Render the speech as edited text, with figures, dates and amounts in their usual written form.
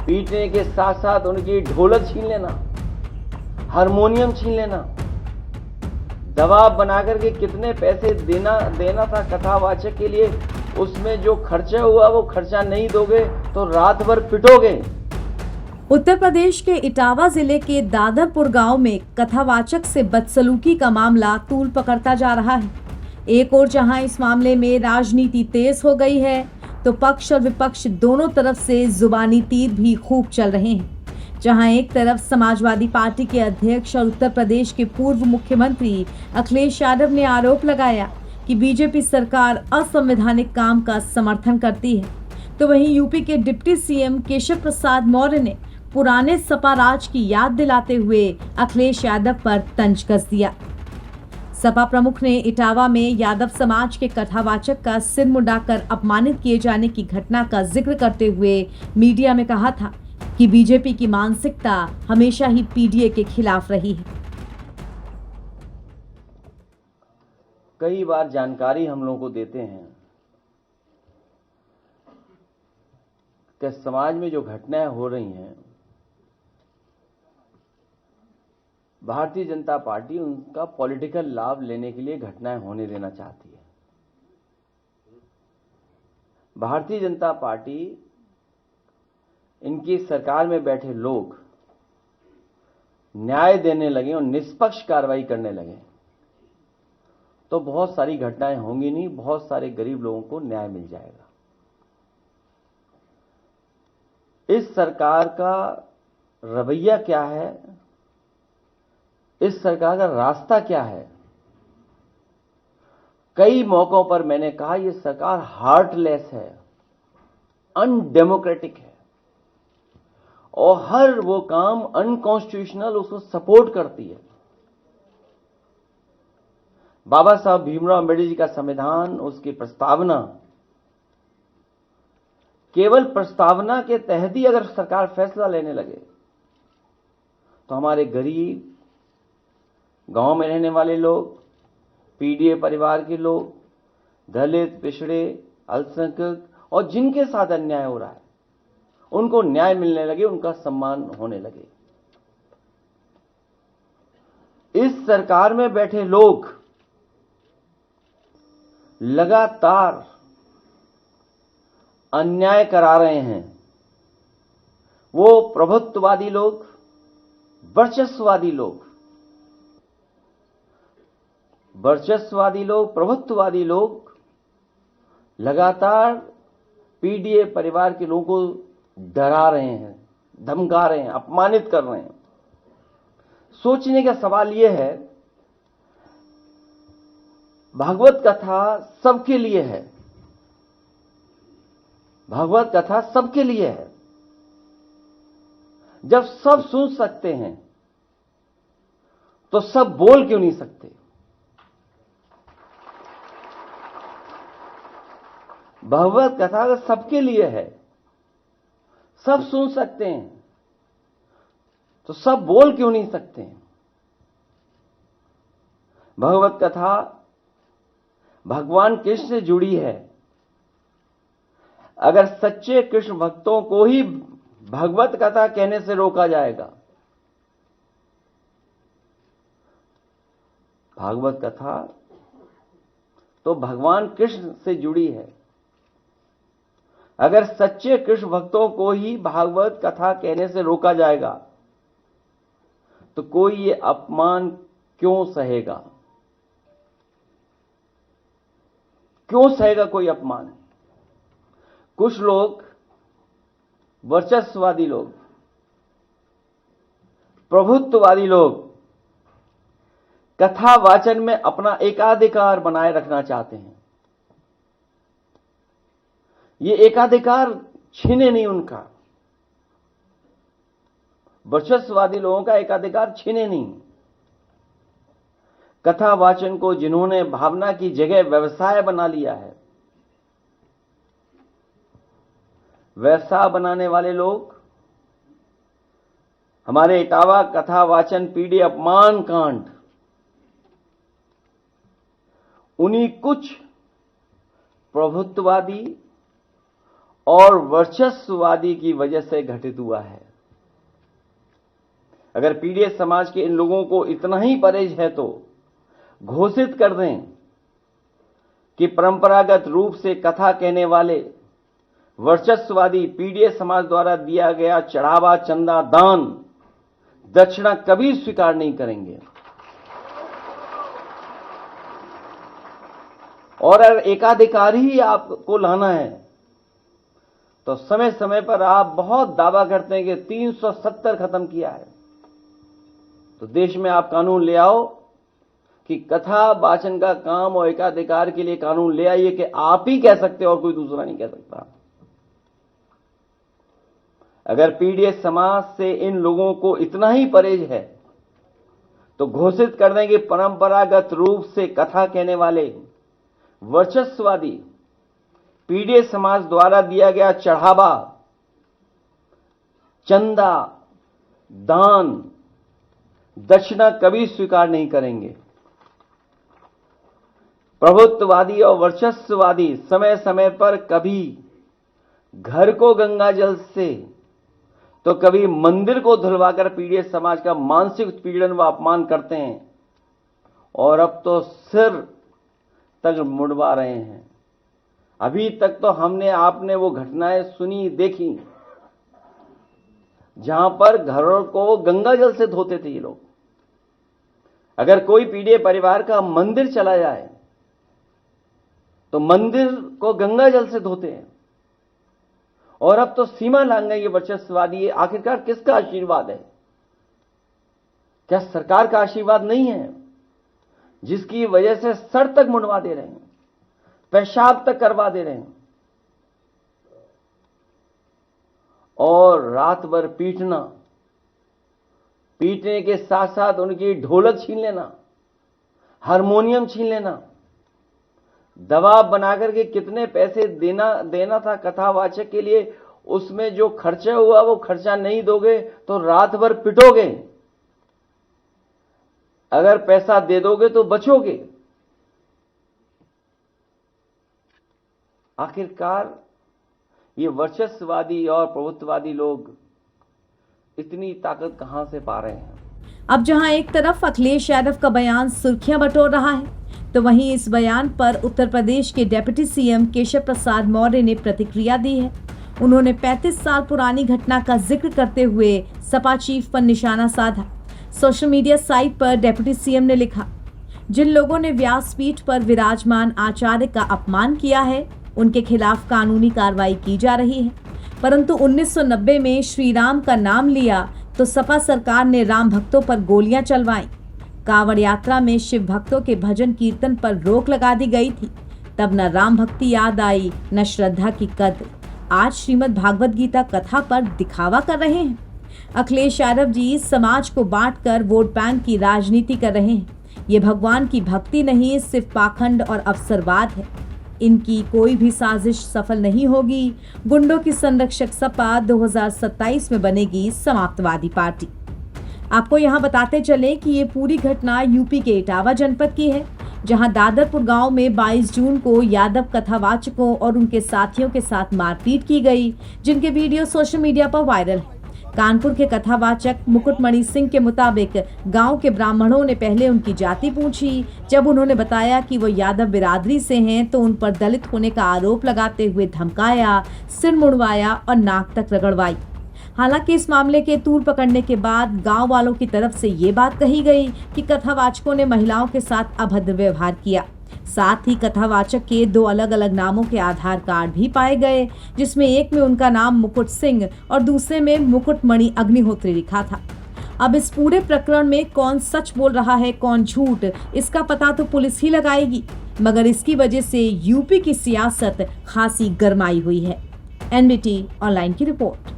पीटने के साथ साथ उनकी ढोलक छीन लेना, हारमोनियम छीन लेना, दबाव बना करके कितने पैसे देना था कथावाचक के लिए, उसमें जो खर्चा हुआ वो खर्चा नहीं दोगे तो रात भर पिटोगे। उत्तर प्रदेश के इटावा जिले के दादरपुर गांव में कथावाचक से बदसलूकी का मामला तूल पकड़ता जा रहा है। एक ओर जहां इस मामले में राजनीति तेज हो गई है, तो पक्ष और विपक्ष दोनों तरफ से जुबानी तीर भी खूब चल रहे हैं। जहां एक तरफ समाजवादी पार्टी के अध्यक्ष और उत्तर प्रदेश के पूर्व मुख्यमंत्री अखिलेश यादव ने आरोप लगाया कि बीजेपी सरकार असंवैधानिक काम का समर्थन करती है, तो वहीं यूपी के डिप्टी सीएम केशव प्रसाद मौर्य ने पुराने सपा राज की याद दिलाते हुए अखिलेश यादव पर तंज कस दिया। सपा प्रमुख ने इटावा में यादव समाज के कथावाचक का सिर मुंडाकर अपमानित किए जाने की घटना का जिक्र करते हुए मीडिया में कहा था कि बीजेपी की मानसिकता हमेशा ही पीडीए के खिलाफ रही है। कई बार जानकारी हम लोगों को देते हैं कि समाज में जो घटनाएं हो रही हैं, भारतीय जनता पार्टी उनका पॉलिटिकल लाभ लेने के लिए घटनाएं होने देना चाहती है। भारतीय जनता पार्टी, इनकी सरकार में बैठे लोग न्याय देने लगे और निष्पक्ष कार्रवाई करने लगे तो बहुत सारी घटनाएं होंगी नहीं, बहुत सारे गरीब लोगों को न्याय मिल जाएगा। इस सरकार का रवैया क्या है, इस सरकार का रास्ता क्या है? कई मौकों पर मैंने कहा यह सरकार हार्टलेस है, अनडेमोक्रेटिक है और हर वो काम अनकॉन्स्टिट्यूशनल उसको सपोर्ट करती है। बाबा साहब भीमराव अम्बेडकर जी का संविधान, उसकी प्रस्तावना, केवल प्रस्तावना के तहत ही अगर सरकार फैसला लेने लगे तो हमारे गरीब, गांव में रहने वाले लोग, पीडीए परिवार के लोग, दलित, पिछड़े, अल्पसंख्यक और जिनके साथ अन्याय हो रहा है उनको न्याय मिलने लगे, उनका सम्मान होने लगे। इस सरकार में बैठे लोग लगातार अन्याय करा रहे हैं। वो प्रभुत्ववादी लोग, वर्चस्ववादी लोग, प्रभुत्ववादी लोग लगातार पीडीए परिवार के लोगों को डरा रहे हैं, धमका रहे हैं, अपमानित कर रहे हैं। सोचने का सवाल यह है, भागवत कथा सबके लिए है, भागवत कथा सबके लिए है। जब सब सुन सकते हैं तो सब बोल क्यों नहीं सकते? भागवत कथा अगर सबके लिए है, सब सुन सकते हैं तो सब बोल क्यों नहीं सकते हैं? भगवत कथा भगवान कृष्ण से जुड़ी है। अगर सच्चे कृष्ण भक्तों को ही भगवत कथा कहने से रोका जाएगा, भागवत कथा तो भगवान कृष्ण से जुड़ी है। अगर सच्चे कृष्ण भक्तों को ही भागवत कथा कहने से रोका जाएगा तो कोई ये अपमान क्यों सहेगा? क्यों सहेगा कोई अपमान? कुछ लोग, वर्चस्ववादी लोग, प्रभुत्ववादी लोग कथा वाचन में अपना एकाधिकार बनाए रखना चाहते हैं। ये एकाधिकार छीने नहीं उनका, वर्चस्ववादी लोगों का एकाधिकार छीने नहीं। कथा वाचन को जिन्होंने भावना की जगह व्यवसाय बना लिया है, व्यवसाय बनाने वाले लोग, हमारे इटावा कथा वाचन पीडी अपमान कांड, उन्हीं कुछ प्रभुत्ववादी और वर्चस्ववादी की वजह से घटित हुआ है। अगर पीड़ित समाज के इन लोगों को इतना ही परहेज है तो घोषित कर दें कि परंपरागत रूप से कथा कहने वाले वर्चस्ववादी पीड़ित समाज द्वारा दिया गया चढ़ावा, चंदा, दान, दक्षिणा कभी स्वीकार नहीं करेंगे। और अगर एकाधिकार ही आपको लाना है तो समय समय पर आप बहुत दावा करते हैं कि 370 खत्म किया है, तो देश में आप कानून ले आओ कि कथा वाचन का काम और एकाधिकार के लिए कानून ले आइए कि आप ही कह सकते हो और कोई दूसरा नहीं कह सकता। अगर पीड़ित समाज से इन लोगों को इतना ही परहेज है तो घोषित कर दें कि परंपरागत रूप से कथा कहने वाले वर्चस्ववादी पीड़ित समाज द्वारा दिया गया चढ़ावा, चंदा, दान, दक्षिणा कभी स्वीकार नहीं करेंगे। प्रभुत्ववादी और वर्चस्ववादी समय समय पर कभी घर को गंगा जल से तो कभी मंदिर को धुलवाकर पीड़ित समाज का मानसिक उत्पीड़न व अपमान करते हैं और अब तो सिर तक मुड़वा रहे हैं। अभी तक तो आपने वो घटनाएं सुनी, देखी, जहां पर घरों को गंगा जल से धोते थे ये लोग। अगर कोई पीड़ित परिवार का मंदिर चला जाए तो मंदिर को गंगा जल से धोते हैं। और अब तो सीमा लांघ गई ये वर्चस्ववादी। आखिरकार किसका आशीर्वाद है? क्या सरकार का आशीर्वाद नहीं है, जिसकी वजह से सर तक मुंडवा दे रहे हैं, पेशाब तक करवा दे रहे हैं और रात भर पीटने के साथ साथ उनकी ढोलक छीन लेना, हारमोनियम छीन लेना, दबाव बनाकर के कितने पैसे देना था कथावाचक के लिए, उसमें जो खर्चा हुआ वो खर्चा नहीं दोगे तो रात भर पिटोगे, अगर पैसा दे दोगे तो बचोगे। आखिरकार ये वर्चस्ववादी और प्रभुत्ववादी लोग इतनी ताकत कहां से पा रहे हैं? अब जहां एक तरफ अखिलेश यादव का बयान सुर्खियां बटोर रहा है, तो वहीं इस बयान पर उत्तर प्रदेश के डिप्टी सीएम केशव प्रसाद मौर्य ने प्रतिक्रिया दी है। उन्होंने 35 साल पुरानी घटना का जिक्र करते हुए सपा चीफ पर निशाना साधा। सोशल मीडिया साइट पर डिप्टी सीएम ने लिखा, जिन लोगों ने व्यासपीठ पर विराजमान आचार्य का अपमान किया है उनके खिलाफ कानूनी कार्रवाई की जा रही है, परंतु 1990 में श्री राम का नाम लिया तो सपा सरकार ने राम भक्तों पर गोलियां चलवाई। कांवड़ यात्रा में शिव भक्तों के भजन कीर्तन पर रोक लगा दी गई थी। तब न राम भक्ति याद आई न श्रद्धा की कद्र। आज श्रीमद् भागवत गीता कथा पर दिखावा कर रहे हैं। अखिलेश यादव जी समाज को बांटकर वोट बैंक की राजनीति कर रहे हैं। ये भगवान की भक्ति नहीं, सिर्फ पाखंड और अवसरवाद है। इनकी कोई भी साजिश सफल नहीं होगी। गुंडों की संरक्षक सपा 2027 में बनेगी समाप्तवादी पार्टी। आपको यहाँ बताते चले कि ये पूरी घटना यूपी के इटावा जनपद की है, जहां दादरपुर गांव में 22 जून को यादव कथावाचकों और उनके साथियों के साथ मारपीट की गई, जिनके वीडियो सोशल मीडिया पर वायरल है। कानपुर के कथावाचक मुकुटमणि सिंह के मुताबिक गांव के ब्राह्मणों ने पहले उनकी जाति पूछी। जब उन्होंने बताया कि वो यादव बिरादरी से हैं तो उन पर दलित होने का आरोप लगाते हुए धमकाया, सिर मुड़वाया और नाक तक रगड़वाई। हालांकि इस मामले के तूल पकड़ने के बाद गांव वालों की तरफ से ये बात कही गई कि कथावाचकों ने महिलाओं के साथ अभद्र व्यवहार किया। साथ ही कथावाचक के 2 अलग अलग नामों के आधार कार्ड भी पाए गए, जिसमें एक में उनका नाम मुकुट सिंह और दूसरे में मुकुटमणि अग्निहोत्री लिखा था। अब इस पूरे प्रकरण में कौन सच बोल रहा है, कौन झूठ, इसका पता तो पुलिस ही लगाएगी, मगर इसकी वजह से यूपी की सियासत खासी गरमाई हुई है। एनबीटी ऑनलाइन की रिपोर्ट।